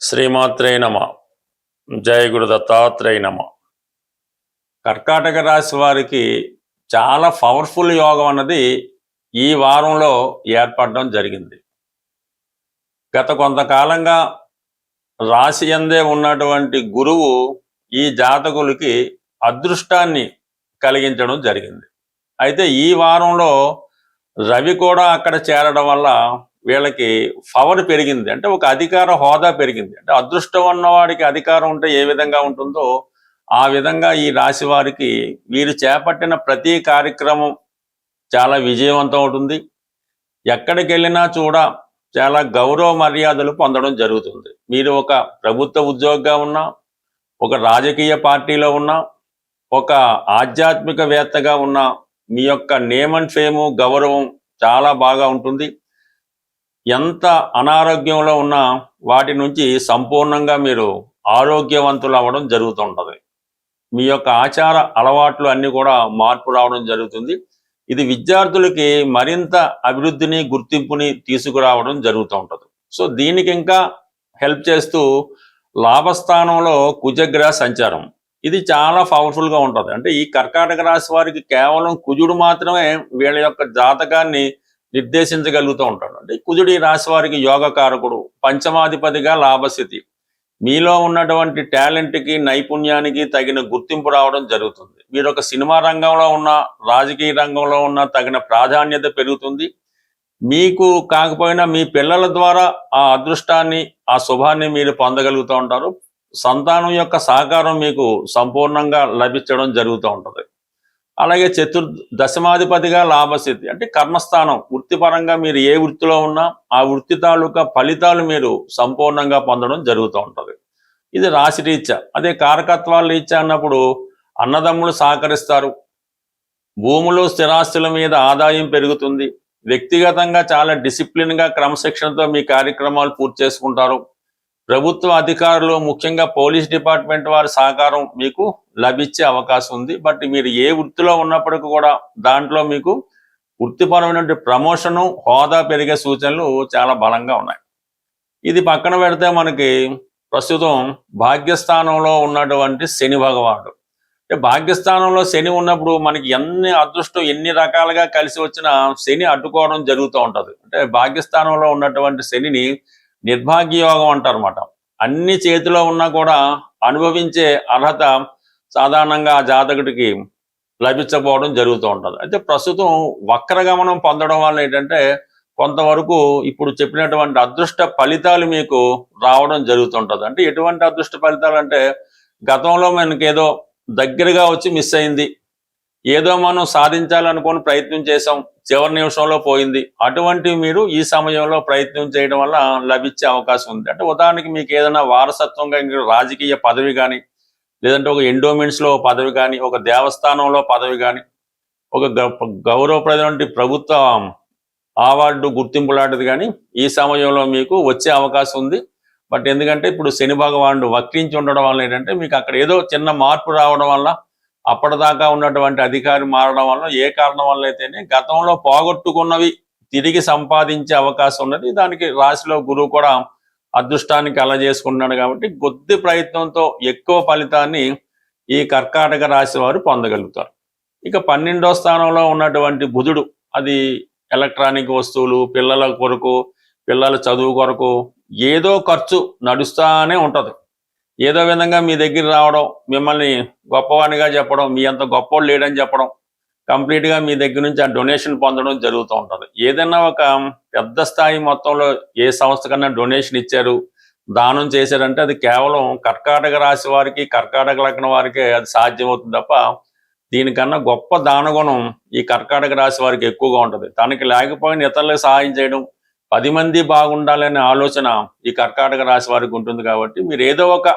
శ్రీమాత్రే నమ. జయ గురు దత్తాత్రేయ నమ. కర్కాటక రాశి వారికి చాలా పవర్ఫుల్ యోగం అన్నది ఈ వారంలో ఏర్పడడం జరిగింది. గత కొంతకాలంగా రాశి యందే ఉన్నటువంటి గురువు ఈ జాతకులకి అదృష్టాన్ని కలిగించడం జరిగింది. అయితే ఈ వారంలో రవి కూడా అక్కడ చేరడం వల్ల వీళ్ళకి పవర్ పెరిగింది, అంటే ఒక అధికార హోదా పెరిగింది. అంటే అదృష్టం ఉన్నవాడికి అధికారం ఉంటే ఏ విధంగా ఉంటుందో ఆ విధంగా ఈ రాశి వారికి వీరు చేపట్టిన ప్రతి కార్యక్రమం చాలా విజయవంతం అవుతుంది. ఎక్కడికి వెళ్ళినా చాలా గౌరవ మర్యాదలు పొందడం జరుగుతుంది. మీరు ఒక ప్రభుత్వ ఉద్యోగిగా ఉన్నా, ఒక రాజకీయ పార్టీలో ఉన్నా, ఒక ఆధ్యాత్మికవేత్తగా ఉన్నా, మీ యొక్క నేమ్ అండ్ ఫేము గౌరవం చాలా బాగా ఉంటుంది. ఎంత అనారోగ్యంలో ఉన్నా వాటి నుంచి సంపూర్ణంగా మీరు ఆరోగ్యవంతులు అవ్వడం జరుగుతుంటుంది. మీ యొక్క ఆచార అలవాట్లు అన్నీ కూడా మార్పు రావడం జరుగుతుంది. ఇది విద్యార్థులకి మరింత అభివృద్ధిని గుర్తింపుని తీసుకురావడం జరుగుతూ ఉంటుంది. సో దీనికి ఇంకా హెల్ప్ చేస్తూ లాభస్థానంలో కుజగ్రహ సంచారం ఇది చాలా పవర్ఫుల్గా ఉంటుంది. అంటే ఈ కర్కాటక రాశి వారికి కేవలం కుజుడు మాత్రమే వీళ్ళ యొక్క జాతకాన్ని నిర్దేశించగలుగుతూ ఉంటాడు. అంటే కుజుడు ఈ రాశి వారికి యోగకారకుడు, పంచమాధిపతిగా లాభస్థితి. మీలో ఉన్నటువంటి టాలెంట్కి నైపుణ్యానికి తగిన గుర్తింపు రావడం జరుగుతుంది. మీరు ఒక సినిమా రంగంలో ఉన్న, రాజకీయ రంగంలో ఉన్న తగిన ప్రాధాన్యత పెరుగుతుంది. మీకు కాకపోయినా మీ పిల్లల ద్వారా ఆ అదృష్టాన్ని, ఆ శుభాన్ని మీరు పొందగలుగుతూ ఉంటారు. సంతానం యొక్క సహకారం మీకు సంపూర్ణంగా లభించడం జరుగుతూ ఉంటుంది. అలాగే దశమాధిపతిగా లాభస్థితి, అంటే కర్మస్థానం. వృత్తిపరంగా మీరు ఏ వృత్తిలో ఉన్నా ఆ వృత్తి తాలూకా ఫలితాలు మీరు సంపూర్ణంగా పొందడం జరుగుతూ ఉంటుంది. ఇది రాశి రీత్యా. అదే కారకత్వాల రీత్యా అన్నప్పుడు అన్నదమ్ములు సహకరిస్తారు, భూములు స్థిరాస్తుల మీద ఆదాయం పెరుగుతుంది, వ్యక్తిగతంగా చాలా డిసిప్లిన్గా క్రమశిక్షణతో మీ కార్యక్రమాలు పూర్తి చేసుకుంటారు. ప్రభుత్వ అధికారులు, ముఖ్యంగా పోలీస్ డిపార్ట్మెంట్ వారి సహకారం మీకు లభించే అవకాశం ఉంది. బట్ మీరు ఏ వృత్తిలో ఉన్నప్పటికీ కూడా దాంట్లో మీకు వృత్తిపరమైనటువంటి ప్రమోషను, హోదా పెరిగే సూచనలు చాలా బలంగా ఉన్నాయి. ఇది పక్కన పెడితే మనకి ప్రస్తుతం భాగ్యస్థానంలో ఉన్నటువంటి శని భగవానుడు. అంటే భాగ్యస్థానంలో శని ఉన్నప్పుడు మనకి ఎన్ని అదృష్టం ఎన్ని రకాలుగా కలిసి వచ్చినా శని అడ్డుకోవడం జరుగుతూ ఉంటుంది. అంటే భాగ్యస్థానంలో ఉన్నటువంటి శనిని నిర్భాగ్య యోగం అంటారు అన్నమాట. అన్ని చేతిలో ఉన్నా కూడా అనుభవించే అర్హత సాధారణంగా ఆ జాతకుడికి లభించకపోవడం జరుగుతూ ఉంటుంది. అయితే ప్రస్తుతం వక్రగమనం పొందడం వల్ల ఏంటంటే కొంతవరకు ఇప్పుడు చెప్పినటువంటి అదృష్ట ఫలితాలు మీకు రావడం జరుగుతుంటుంది. అంటే ఎటువంటి అదృష్ట ఫలితాలు అంటే గతంలో మనకి ఏదో దగ్గరగా వచ్చి మిస్ అయింది, ఏదో మనం సాధించాలనుకుని ప్రయత్నం చేసాం, చివరి నిమిషంలో పోయింది, అటువంటివి మీరు ఈ సమయంలో ప్రయత్నం చేయడం వల్ల లభించే అవకాశం ఉంది. అంటే ఉదాహరణకి మీకు ఏదైనా వారసత్వంగా రాజకీయ పదవి కానీ, లేదంటే ఒక ఎండోమెంట్స్లో పదవి కానీ, ఒక దేవస్థానంలో పదవి కానీ, ఒక గౌరవప్రదమైన ప్రభుత్వ అవార్డు గుర్తింపు లాంటిది కానీ ఈ సమయంలో మీకు వచ్చే అవకాశం ఉంది. బట్ ఎందుకంటే ఇప్పుడు శని భగవానుడు వక్రించి ఉండడం వల్ల ఏంటంటే మీకు అక్కడ ఏదో చిన్న మార్పు రావడం వల్ల, అప్పటిదాకా ఉన్నటువంటి అధికారి మారడం వల్ల, ఏ కారణం వల్ల అయితేనే గతంలో పోగొట్టుకున్నవి తిరిగి సంపాదించే అవకాశం ఉన్నది. దానికి రాశిలో గురువు కూడా అదృష్టానికి అలజేసుకుంటున్నాడు కాబట్టి కొద్ది ప్రయత్నంతో ఎక్కువ ఫలితాన్ని ఈ కర్కాటక రాశి వారు పొందగలుగుతారు. ఇక 12వ స్థానంలో ఉన్నటువంటి బుధుడు, అది ఎలక్ట్రానిక్ వస్తువులు, పిల్లల కొరకు, పిల్లల చదువు కొరకు ఏదో ఖర్చు నడుస్తూనే ఉంటుంది. ఏదో విధంగా మీ దగ్గర రావడం, మిమ్మల్ని గొప్పవానిగా చెప్పడం, మీ అంత గొప్పవాడు లేడని చెప్పడం, కంప్లీట్గా మీ దగ్గర నుంచి ఆ డొనేషన్ పొందడం జరుగుతూ ఉంటుంది. ఏదైనా ఒక పెద్ద స్థాయి మొత్తంలో ఏ సంస్థ కన్నా డొనేషన్ ఇచ్చారు, దానం చేశారంటే అది కేవలం కర్కాటక రాశి వారికి, కర్కాటక లగ్నం వారికే అది సాధ్యమవుతుంది తప్ప దీనికన్నా గొప్ప దానగుణం ఈ కర్కాటక రాశి వారికి ఎక్కువగా ఉంటుంది. తనకి లేకపోయిన ఇతరులకు సహాయం చేయడం, 10 మంది బాగుండాలనే ఆలోచన ఈ కర్కాటక రాశి వారికి ఉంటుంది. కాబట్టి మీరు ఏదో ఒక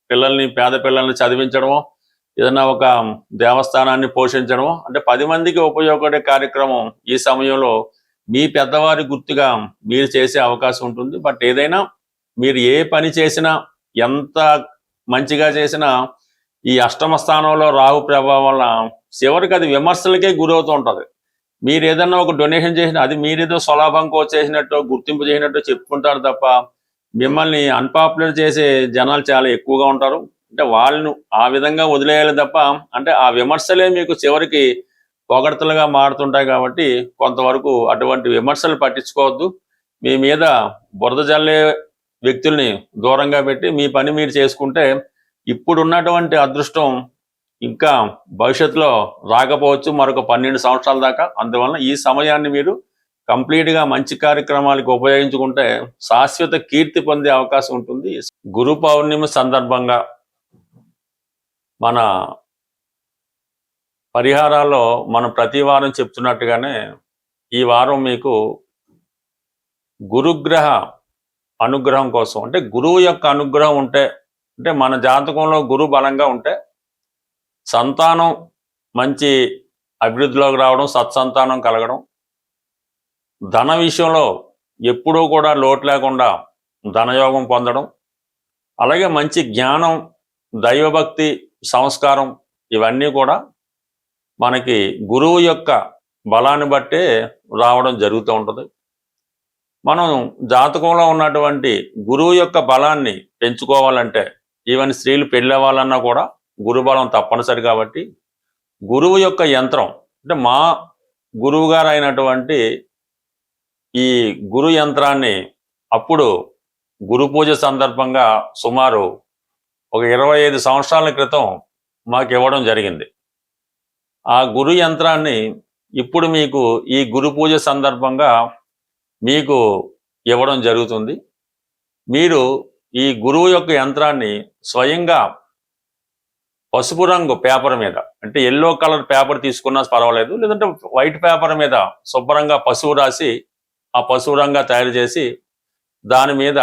పిల్లల్ని, పేద పిల్లల్ని చదివించడమో, ఏదైనా ఒక దేవస్థానాన్ని పోషించడమో, అంటే 10 మందికి ఉపయోగపడే కార్యక్రమం ఈ సమయంలో మీ పెద్దవారి గుర్తుగా మీరు చేసే అవకాశం ఉంటుంది. బట్ ఏదైనా మీరు ఏ పని చేసినా, ఎంత మంచిగా చేసినా ఈ అష్టమ స్థానంలో రాహు ప్రభావం వల్ల చివరికి అది విమర్శలకే గురవుతూ ఉంటుంది. మీరు ఏదన్నా ఒక డొనేషన్ చేసినా అది మీరేదో స్వలాభంకో చేసినట్టు, గుర్తింపు చేసినట్టు చెప్పుకుంటారు తప్ప మిమ్మల్ని అన్పాపులర్ చేసే జనాలు చాలా ఎక్కువగా ఉంటారు. అంటే వాళ్ళను ఆ విధంగా వదిలేయాలి తప్ప, అంటే ఆ విమర్శలే మీకు చివరికి పొగడ్తలుగా మారుతుంటాయి. కాబట్టి కొంతవరకు అటువంటి విమర్శలు పట్టించుకోవద్దు. మీ మీద బురద జల్లే వ్యక్తుల్ని దూరంగా పెట్టి మీ పని మీరు చేసుకుంటే ఇప్పుడున్నటువంటి అదృష్టం ఇంకా భవిష్యత్తులో రాకపోవచ్చు మరొక 12 సంవత్సరాల దాకా. అందువలన ఈ సమయాన్ని మీరు కంప్లీట్గా మంచి కార్యక్రమాలకు ఉపయోగించుకుంటే శాశ్వత కీర్తి పొందే అవకాశం ఉంటుంది. గురు పౌర్ణమి సందర్భంగా మన పరిహారాల్లో మనం ప్రతి వారం చెప్తున్నట్టుగానే ఈ వారం మీకు గురుగ్రహ అనుగ్రహం కోసం, అంటే గురువు యొక్క అనుగ్రహం ఉంటే, అంటే మన జాతకంలో గురువు బలంగా ఉంటే సంతానం మంచి అభివృద్ధిలోకి రావడం, సత్సంతానం కలగడం, ధన విషయంలో ఎప్పుడూ కూడా లోటు లేకుండా ధనయోగం పొందడం, అలాగే మంచి జ్ఞానం, దైవభక్తి, సంస్కారం ఇవన్నీ కూడా మనకి గురువు యొక్క బలాన్ని బట్టే రావడం జరుగుతూ ఉంటుంది. మనం జాతకంలో ఉన్నటువంటి గురువు యొక్క బలాన్ని పెంచుకోవాలంటే ఈవెన్ స్త్రీలు పెళ్ళవ్వాలన్నా కూడా గురు బలం తప్పనిసరి. కాబట్టి గురువు యొక్క యంత్రం, అంటే మా గురువు గారు అయినటువంటి ఈ గురు యంత్రాన్ని అప్పుడు గురు పూజ సందర్భంగా సుమారు ఒక 25 సంవత్సరాల క్రితం మాకు ఇవ్వడం జరిగింది. ఆ గురు యంత్రాన్ని ఇప్పుడు మీకు ఈ గురు పూజ సందర్భంగా మీకు ఇవ్వడం జరుగుతుంది. మీరు ఈ గురువు యొక్క యంత్రాన్ని స్వయంగా పసుపు రంగు పేపర్ మీద, అంటే ఎల్లో కలర్ పేపర్ తీసుకున్నా పర్వాలేదు, లేదంటే వైట్ పేపర్ మీద శుభ్రంగా పసుపు రాసి ఆ పసుపు రంగా తయారు చేసి దాని మీద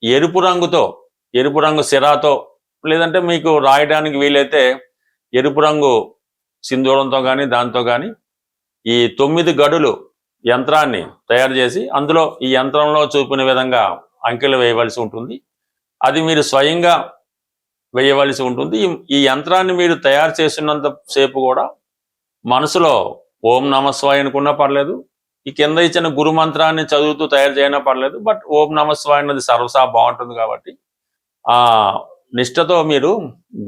ఎరుపు రంగు సిరాతో, లేదంటే మీకు రాయడానికి వీలైతే ఎరుపు రంగు సింధూరంతో కానీ దాంతో కానీ ఈ 9 గడులు యంత్రాన్ని తయారు చేసి అందులో ఈ యంత్రంలో చూపిన విధంగా అంకెలు వేయవలసి ఉంటుంది. అది మీరు స్వయంగా వేయవలసి ఉంటుంది. ఈ యంత్రాన్ని మీరు తయారు చేసినంత సేపు కూడా మనసులో ఓం నమస్వాయ అనుకున్నా పర్లేదు, ఈ కింద ఇచ్చిన గురు మంత్రాన్ని చదువుతూ తయారు చేయనా పర్లేదు, బట్ ఓం నమస్వాయ అన్నది సర్వసా బాగుంటుంది. కాబట్టి ఆ నిష్టతో మీరు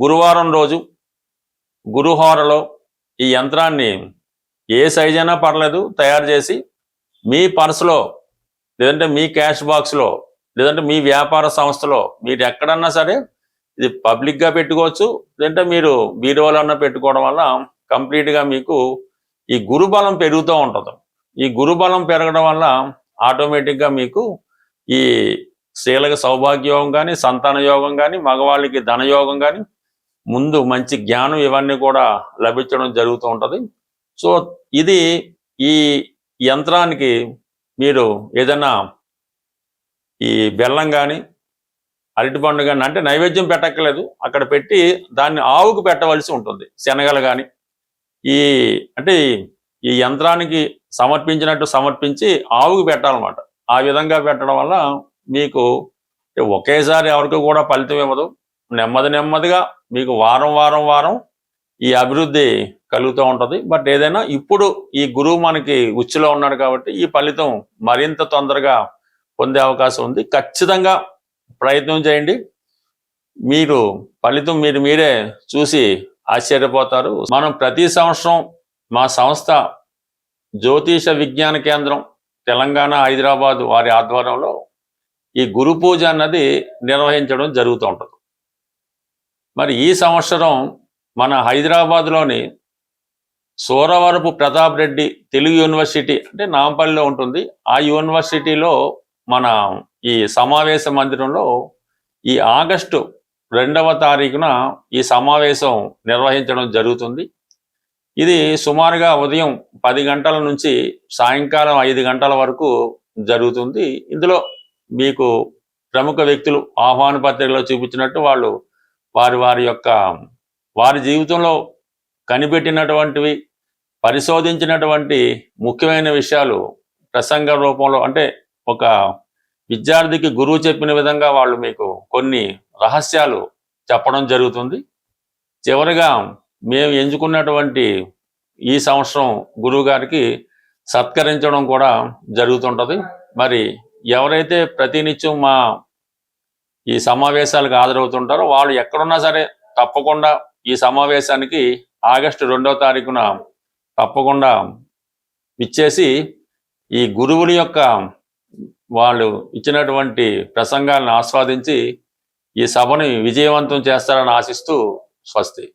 గురువారం రోజు గురుహోరలో ఈ యంత్రాన్ని ఏ సైజ్ అయినా పర్లేదు తయారు చేసి మీ పర్సులో, లేదంటే మీ క్యాష్ బాక్స్లో, లేదంటే మీ వ్యాపార సంస్థలో, మీరు ఎక్కడన్నా సరే ఇది పబ్లిక్గా పెట్టుకోవచ్చు, లేదంటే మీరు బీరువాలో పెట్టుకోవడం వల్ల కంప్లీట్గా మీకు ఈ గురుబలం పెరుగుతూ ఉంటుంది. ఈ గురుబలం పెరగడం వల్ల ఆటోమేటిక్గా మీకు ఈ స్త్రీలకు సౌభాగ్యయోగం కానీ, సంతాన యోగం కానీ, మగవాళ్ళకి ధనయోగం కానీ, ముందు మంచి జ్ఞానం ఇవన్నీ కూడా లభించడం జరుగుతూ ఉంటుంది. సో ఇది ఈ యంత్రానికి మీరు ఏదైనా ఈ బెల్లం కానీ అరటిపండు కానీ, అంటే నైవేద్యం పెట్టక్కర్లేదు, అక్కడ పెట్టి దాన్ని ఆవుకు పెట్టవలసి ఉంటుంది. శనగలు కానీ అంటే ఈ యంత్రానికి సమర్పించినట్టు సమర్పించి ఆవుకు పెట్టాలన్నమాట. ఆ విధంగా పెట్టడం వల్ల మీకు ఒకేసారి ఎవరికి కూడా ఫలితం ఇవ్వదు. నెమ్మదిగా మీకు వారం ఈ అభివృద్ధి కలుగుతూ ఉంటుంది. బట్ ఏదైనా ఇప్పుడు ఈ గురువు మనకి ఉచ్చులో ఉన్నాడు కాబట్టి ఈ ఫలితం మరింత తొందరగా పొందే అవకాశం ఉంది. ఖచ్చితంగా ప్రయత్నం చేయండి. మీరు ఫలితం మీరే చూసి ఆశ్చర్యపోతారు. మనం ప్రతి సంవత్సరం మా సంస్థ జ్యోతిష విజ్ఞాన కేంద్రం తెలంగాణ హైదరాబాద్ వారి ఆధ్వర్యంలో ఈ గురు పూజ అన్నది నిర్వహించడం జరుగుతూ ఉంటుంది. మరి ఈ సంవత్సరం మన హైదరాబాద్లోని సూరవరపు ప్రతాప్ రెడ్డి తెలుగు యూనివర్సిటీ, అంటే నాంపల్లిలో ఉంటుంది, ఆ యూనివర్సిటీలో మన ఈ సమావేశ మందిరంలో ఈ ఆగస్టు 2వ తారీఖున ఈ సమావేశం నిర్వహించడం జరుగుతుంది. ఇది సుమారుగా ఉదయం 10 గంటల నుంచి సాయంకాలం 5 గంటల వరకు జరుగుతుంది. ఇందులో మీకు ప్రముఖ వ్యక్తులు ఆహ్వాన పత్రికలో చూపించినట్టు వాళ్ళు వారి జీవితంలో కనిపెట్టినటువంటివి, పరిశోధించినటువంటి ముఖ్యమైన విషయాలు ప్రసంగ రూపంలో, అంటే ఒక విద్యార్థికి గురువు చెప్పిన విధంగా వాళ్ళు మీకు కొన్ని రహస్యాలు చెప్పడం జరుగుతుంది. చివరిగా మేము ఎంచుకున్నటువంటి ఈ సంవత్సరం గురువు గారికి సత్కరించడం కూడా జరుగుతుంటుంది. మరి ఎవరైతే ప్రతినిత్యం మా ఈ సమావేశాలకు హాజరవుతుంటారో వాళ్ళు ఎక్కడున్నా సరే తప్పకుండా ఈ సమావేశానికి ఆగస్టు 2వ తారీఖున తప్పకుండా ఇచ్చేసి ఈ గురువుల యొక్క వాళ్ళు ఇచ్చినటువంటి ప్రసంగాలను ఆస్వాదించి ఈ సభని విజయవంతం చేస్తారని ఆశిస్తూ స్వస్తి.